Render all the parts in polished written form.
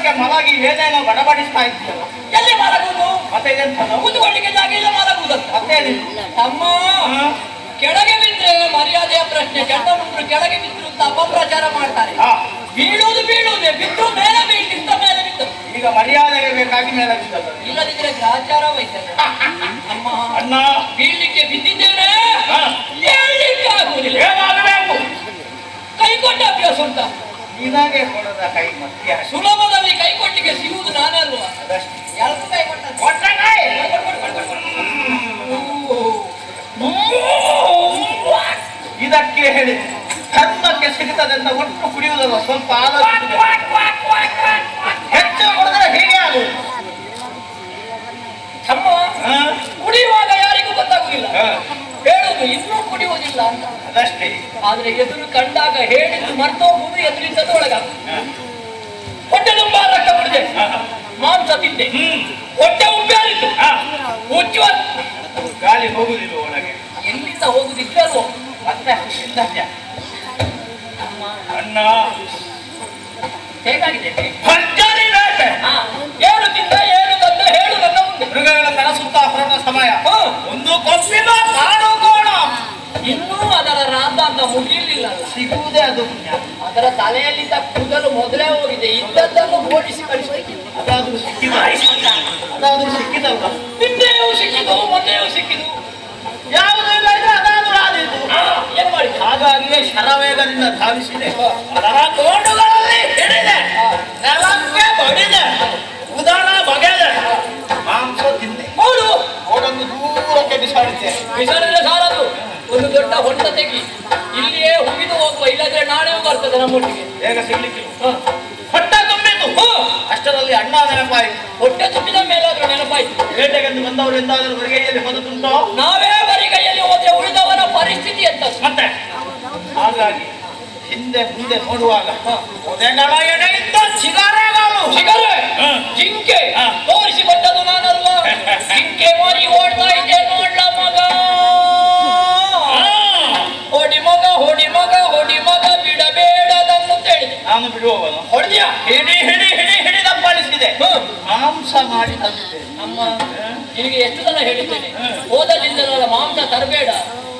ಊಟಕ್ಕೆ ಮಲಗಿ ಏನೇನೋ ಗಡಬಡಿಸ್ತಾ ಇದ್ದೀಯಲ್ಲ, ಎಲ್ಲಿ ಮಲಗುವುದು? ಮತ್ತೆ ಇದೆಂತದ್ದು? ಕೂತ್ಕೊಳ್ಳಿಕ್ಕೆ ಜಾಗ ಇಲ್ಲ, ಮಲಗುವುದಂತ. ಮತ್ತೆ ಅಮ್ಮ, ಕೆಳಗೆ ಬಿದ್ರೆ ಮರ್ಯಾದೆಯ ಪ್ರಶ್ನೆ. ಕೆಟ್ಟವರು ಕೆಳಗೆ ಬಿದ್ರು ಅಂತ ಅಪಪ್ರಚಾರ ಮಾಡ್ತಾರೆ. ಬೀಳುವುದು ಬೀಳುವುದೇ, ಬಿದ್ದು ಮೇಲೆ ಬೀಳ್ತಿದ್ದ ಮೇಲೆ ಬಿದ್ದು. ಈಗ ಮರ್ಯಾದೆಗೆ ಬೇಕಾಗಿ ಮೇಲೆ ಬಿದ್ದದ್ದು, ಇಲ್ಲದಿದ್ರೆ ಗ್ರಾಚಾರ ವೈದ್ಯರು. ಅಮ್ಮ, ಅಣ್ಣ ಬೀಳ್ಲಿಕ್ಕೆ ಬಿದ್ದಿದ್ದೇನೆ, ಹೇಳಲಿಕ್ಕೆ ಆಗುವುದಿಲ್ಲ. ಏನಾಗಬೇಕು? ಕೈ ಕೊಟ್ಟ ಅಭ್ಯಾಸ ಉಂಟ. ನಿನಗೆ ಕೊಡದ ಕೈ ಮತ್ತೆ ಸುಲಭದಲ್ಲಿ ಕೈ ಕೊಟ್ಟಿಗೆ ಸಿಗುವುದು ನಾನೇ ಅಲ್ವಾ? ಅದಷ್ಟೇ. ಯಾರಿಗೂ ಕೈ ಕೊಟ್ಟ ಇದಕ್ಕೆ ಹೇಳಿ ಧರ್ಮಕ್ಕೆ ಸಿಗುತ್ತದೆ ಅಂತ ಒಟ್ಟು ಕುಡಿಯುವುದಲ್ಲ, ಸ್ವಲ್ಪ ಆಲೋಚನೆ ಹೆಚ್ಚು ಕುಡಿದ್ರೆ ಹೀಗೆ ಆಗುವುದು. ತಮ್ಮ, ಕುಡಿಯುವಾಗ ಯಾರಿಗೂ ಗೊತ್ತಾಗುದಿಲ್ಲ, ಹೇಳುದು ಇನ್ನೂ ಕುಡಿಯುವುದಿಲ್ಲ ಅಂತ. ಅದಷ್ಟೇ. ಆದ್ರೆ ಎದುರು ಕಂಡಾಗ ಹೇಳಿದ್ದು ಮರ್ತೋಗುವುದು, ಎದುರಿದ್ದದ್ದು ಒಳಗಾಗುವುದು. ಹೊಟ್ಟೆ ತುಂಬಾ ರಕ್ತ ಕುಡಿದೆ, ಮಾಂಸ ತಿಂದೆ, ಹೊಟ್ಟೆ ಉಬ್ಬೇರಿತು, ಉಜ್ಜುವ ಗಾಳಿ ಹೋಗುದಿಲ್ಲ ಒಳಗೆ. ಎಲ್ಲಿಂದ ಹೋಗುದಿದ್ದಲ್ವೋ ಮತ್ತೆ ಅಣ್ಣ ಹೇಗಾಗಿದೆ? ಭರ್ಜರಿ ಬೇಟೆ. ಏನು ತಿಂದ ಏನು ತಂದ ಹೇಳು ನನ್ನ ಮುಂದೆ. ಮೃಗಗಳ ಕನಸುತ್ತ ಹೊರಟ ಸಮಯ. ಒಂದು ಕೊಪ್ಪಿನ ಕಾಡು ಕೋಣ ಇನ್ನೂ ಅದರ ರಾತ ಅಂತ ಮುಗಿಯಲಿಲ್ಲ. ಸಿಗುವುದೇ ಅದು. ಅದರ ತಲೆಯಲ್ಲಿದ್ದ ಕೂದಲು ಮೊದಲೇ ಹೋಗಿದೆ, ಇದ್ದದ್ದನ್ನು ಓಡಿಸಿ ಕಳಿಸಬೇಕು. ಅದಾದ್ರೂ ಸಿಕ್ಕಿದ, ಅದಾದ್ರೂ ಸಿಕ್ಕಿದಲ್ವ? ನಿನ್ನೆಯೂ ಸಿಕ್ಕಿದು, ಮೊನ್ನೆಯೂ ಸಿಕ್ಕಿದು, ಯಾವುದೂ ಇಲ್ಲ ಇದ್ರೆ ಅದಾದ್ರೂ ಆದಿತ್ತು. ಏನ್ ಮಾಡಿದೆ? ಹಾಗಾಗಿಯೇ ಶರವೇಗದಿಂದ ಧಾವಿಸಿದೆ, ಅದರ ಕೋಡುಗಳಲ್ಲಿ ಹಿಡಿದೆ, ನೆಲಕ್ಕೆ ಬಡಿದೆ, ಉದರ ಬಗೆದೆ, ಮಾಂಸ ತಿಂದೆ. ಹೌದು, ಕೋಡನ್ನು ದೂರಕ್ಕೆ ಬಿಸಾಡಿದ್ದೆ. ಬಿಸಾಡಿದ್ರೆ ಸಾಲದು, ಒಂದು ದೊಡ್ಡ ಹೊಂಡ ತೆಗಿ, ಇಲ್ಲಿಯೇ ಹುಗಿದು ಹೋಗುವ, ಇಲ್ಲದ್ರೆ ನಾಳೆ ಬರ್ತದೆ ನಮ್ಮೊಟ್ಟಿಗೆ. ಬೇಗ ಸಿಗ್ಲಿಕ್ಕಿಲ್ಲ. ಹೊಟ್ಟೆ ತುಂಬಿತು, ಅಷ್ಟರಲ್ಲಿ ಅಣ್ಣ ನೆನಪಾಯಿತು. ಹೊಟ್ಟೆ ತುಂಬಿದ ಮೇಲಾದ್ರೂ ನೆನಪಾಯ್ತು. ಬೇಟೆಗೆಂದು ಬಂದವರು ಎಂದಾದರೂ ಬರಿಗೈಯಲ್ಲಿ ಹೊಂದುತ್ತುಂಟೋ? ನಾವೇ ಬರಿಗೈಯಲ್ಲಿ ಹೋದ್ರೆ ಉಳಿದವರ ಪರಿಸ್ಥಿತಿ ಅಂತ. ಮತ್ತೆ ಹಾಗಾಗಿ ಹಿಂದೆ ಮುಂದೆ ನೋಡುವಾಗ ಒದೆಗಳ ಎಡೆಯಿಂದ ಚಿಗರೆಗಳು, ಚಿಗರೆ, ಜಿಂಕೆ ತೋರಿಸಿ ಕೊಟ್ಟದು ನಾನಲ್ವಾ? ಜಿಂಕೆ ಮರಿ ಓಡ್ತಾ ಇದ್ದೆ, ನೋಡ್ಲ ಮಗ, ಹೊಡಿ ಮಗ, ಹೊಡಿ ಮಗ, ಹೊಡಿ ಮಗ, ಬಿಡಬೇಡದನ್ನು ಹೇಳಿದೆ. ನಾನು ಬಿಡುವವನು. ಹೊಡೆದ್ಯಾ? ಹಿಡಿ ಹಿಡಿ ಹಿಡಿ ಹಿಡಿದಪ್ಪಳಿಸಿದೆ, ಮಾಂಸ ಮಾಡಿ ತಂದಿದೆ. ಅಮ್ಮ, ನಿನಗೆ ಎಷ್ಟು ಸಲ ಹೇಳಿದ್ದೇನೆ, ಹೋದಲ್ಲಿಂದಲ್ಲ ಮಾಂಸ ತರಬೇಡ,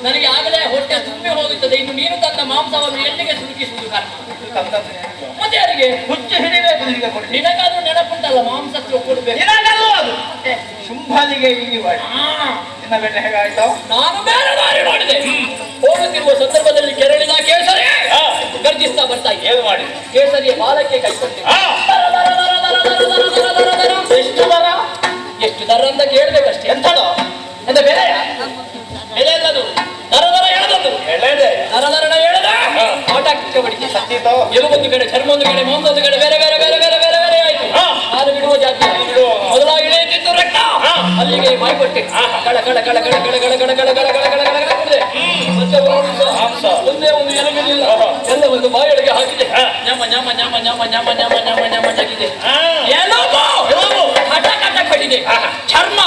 ನನಗೆ ಆಗಲೇ ಹೊಟ್ಟೆ ತುಂಬಿ ಹೋಗುತ್ತದೆ. ಇನ್ನು ನೀನು ತಂದ ಮಾಂಸವನ್ನು ಎಲ್ಲಿಗೆ ಸುರುಕಿಸುವುದು ಕರ್ಮ? ಮತ್ತೆ ಯಾರಿಗೆ ಹುಚ್ಚು ಹಿಡಿಬೇಕು ನಿನಗೆ ಕೊಡಿ. ನಿನಗಾದ್ರೂ ನೆನಪುಂಟಲ್ಲ, ಮಾಂಸ ಕೊಡ್ಬೇಕು. ನಿನಗಲ್ಲೂ ಅದು ಶುಂಭನಿಗೆ ಇಲ್ಲಿ ಮಾಡಿ. ನಿನ್ನ ಬೇಟೆ ಹೇಗಾಯ್ತು? ನಾನು ಬೇರೆ ದಾರಿ ಮಾಡಿದೆ. ಹೋಗುತ್ತಿರುವ ಸಂದರ್ಭದಲ್ಲಿ ಕೆರಳಿದ ಕೇಸರಿ ಗರ್ಜಿಸ್ತಾ ಬರ್ತಾ ಇದ್ದೆ. ಏನು ಮಾಡಿ? ಕೇಸರಿಯ ಬಾಲಕ್ಕೆ ಕೈ ಕೊಟ್ಟಿದ್ದೆ. ಎಷ್ಟು ದರ? ಎಷ್ಟು ದರ ಅಂತ ಕೇಳ್ಬೇಕಷ್ಟೇ. ಎಂಥದು? ಎಂತ ಬೆಲೆಯ ಬೆಲೆ ಅಲ್ಲದು, ದರ ದರ ಎಳೆದದ್ದು. ದರ ದರನ ಎಳೆದ ಆಟಕ್ಕೆ ಬಡಿಕೆ ಸತ್ಯತೋ? ಎಲುಬೊಂದು ಕಡೆ, ಚರ್ಮ ಒಂದು ಕಡೆ, ಮಾಂಸ ಒಂದು ಕಡೆ, ಬೇರೆ ಬೇರೆ ಬೇರೆ ಬೇರೆ ಬೇರೆ ಬೇರೆ ಆಯ್ತು. ನಾನು ಬಿಡುವ ಜಾತಿ ಮೊದಲಾಗಿ ಇಳಿಯುತ್ತಿದ್ದು ರಕ್ತ, ಅಲ್ಲಿಗೆ ಬಾಯಿ ಕೊಟ್ಟೆ. ಕಳ ಕಳ ಕಳ ಕಳ ಕಳ ಕಳ ಕಳ ಕಳ ಕಳ ಕಳ ಕಳ ಕಳ ಕುಡಿದೆ. ಮತ್ತೆ ಒಂದೇ ಒಂದು ಎಲುಬಿನಿಲ್ಲ, ಎಲ್ಲ ಒಂದು ಬಾಯೊಳಗೆ ಹಾಕಿದೆ. ஞாಮ ஞாಮ ஞாಮ ஞாಮ ஞாಮ ஞாಮ ஞாಮ ஞಾಮ ಜಗಿದೆ. ಎಲುಬು ಕಟ ಕಟ ಕಡಿದೆ. ಚರ್ಮ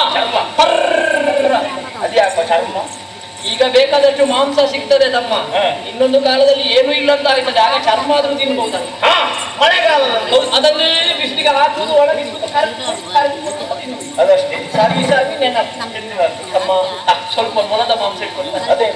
ಅದ್ಯಾಕೋ ಚರ್ಮ? ಈಗ ಬೇಕಾದಷ್ಟು ಮಾಂಸ ಸಿಗ್ತದೆ ತಮ್ಮ, ಇನ್ನೊಂದು ಕಾಲದಲ್ಲಿ ಏನೂ ಇಲ್ಲ ಅಂತ ಆಗ್ತದೆ, ಆಗ ಚರ್ಮ ಆದ್ರೂ ತಿನ್ಬಹುದಲ್ಲ. ಮಳೆಗಾಲದಲ್ಲಿ ಅದನ್ನೇ ಬಿಸಿಲಿಗೆ ಹಾಕುವುದು, ಒಣಗಿಸುವುದು, ಅದಷ್ಟೇ. ಸಾಗಿ ಸಾಗಿ ನೆನಪು ತಮ್ಮ. ಸ್ವಲ್ಪ ಮೊಲದ ಮಾಂಸ ಇಟ್ಕೊಂಡು ಅದೇ